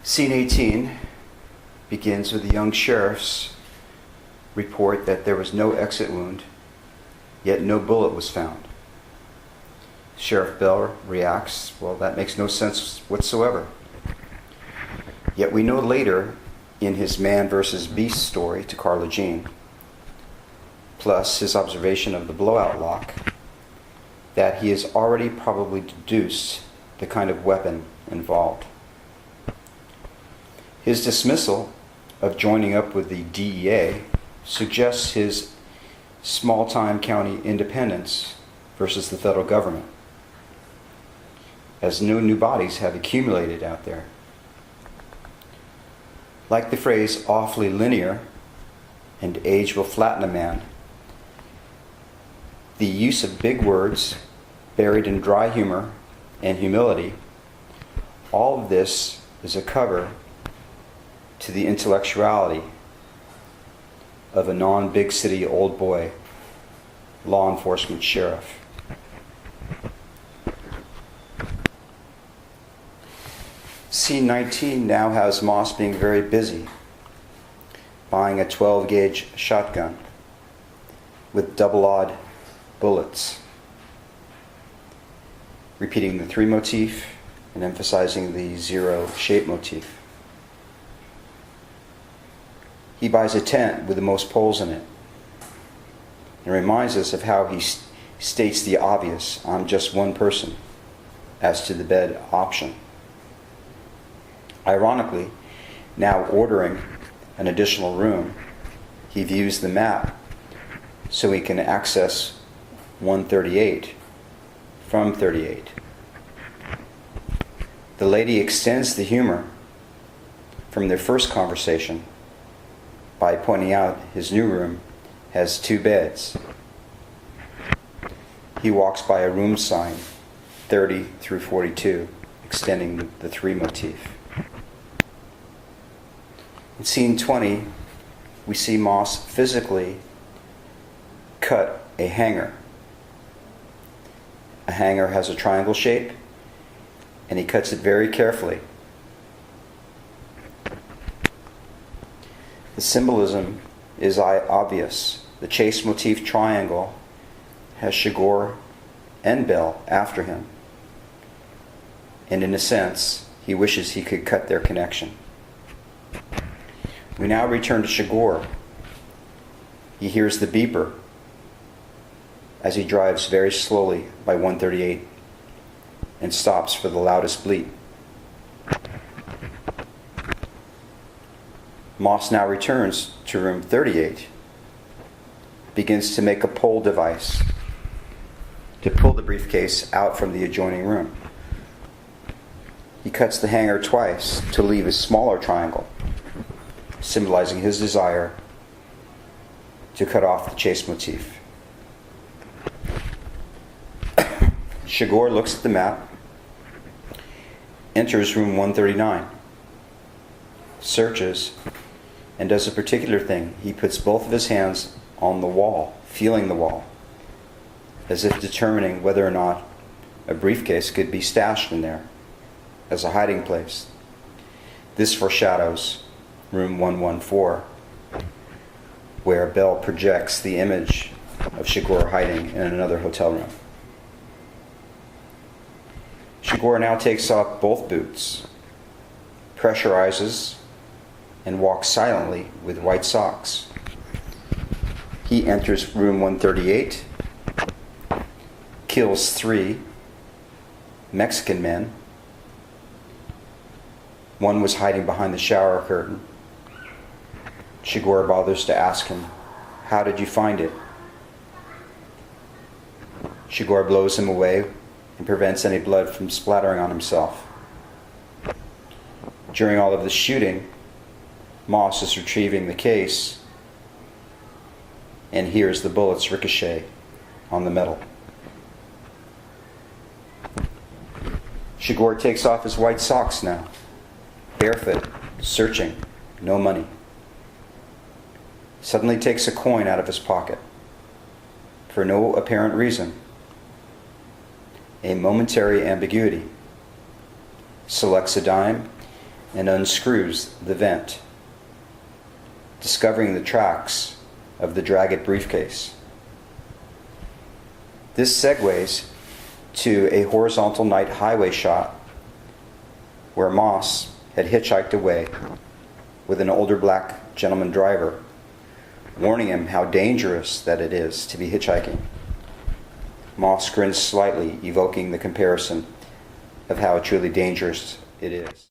Scene 18 begins with the young sheriff's report that there was no exit wound, yet no bullet was found. Sheriff Bell reacts, well, that makes no sense whatsoever. Yet we know later in his man versus beast story to Carla Jean, plus his observation of the blowout lock, that he has already probably deduced the kind of weapon involved. His dismissal of joining up with the DEA suggests his small-time county independence versus the federal government, as no new bodies have accumulated out there. Like the phrase awfully linear and age will flatten a man, the use of big words buried in dry humor and humility, all of this is a cover to the intellectuality of a non-big city old boy law enforcement sheriff. Scene 19 now has Moss being very busy, buying a 12-gauge shotgun with double-aught bullets, repeating the 3 motif and emphasizing the 0 shape motif. He buys a tent with the most poles in it and reminds us of how he states the obvious, I'm just one person, as to the bed option. Ironically, now ordering an additional room, he views the map so he can access 138 from 38. The lady extends the humor from their first conversation by pointing out his new room has 2 beds. He walks by a room sign, 30 through 42, extending the 3 motif. In scene 20, we see Moss physically cut a hanger. A hanger has a triangle shape, and he cuts it very carefully. The symbolism is obvious. The chase motif triangle has Chigurh and Bell after him. And in a sense, he wishes he could cut their connection. We now return to Chigurh. He hears the beeper as he drives very slowly by 138 and stops for the loudest bleep. Moss now returns to room 38, begins to make a pole device to pull the briefcase out from the adjoining room. He cuts the hanger twice to leave a smaller triangle, symbolizing his desire to cut off the chase motif. Chigurh looks at the map, enters room 139, searches, and does a particular thing. He puts both of his hands on the wall, feeling the wall, as if determining whether or not a briefcase could be stashed in there as a hiding place. This foreshadows room 114, where Bell projects the image of Chigurh hiding in another hotel room. Chigurh now takes off both boots, pressurizes, and walks silently with white socks. He enters room 138, kills 3 Mexican men. One was hiding behind the shower curtain. Chigurh bothers to ask him, "How did you find it?" Chigurh blows him away and prevents any blood from splattering on himself. During all of the shooting, Moss is retrieving the case and hears the bullets ricochet on the metal. Chigurh takes off his white socks now, barefoot, searching, no money. Suddenly takes a coin out of his pocket, for no apparent reason. A momentary ambiguity. Selects a dime and unscrews the vent, discovering the tracks of the dragged briefcase. This segues to a horizontal night highway shot where Moss had hitchhiked away with an older black gentleman driver, warning him how dangerous that it is to be hitchhiking. Moss grins slightly, evoking the comparison of how truly dangerous it is.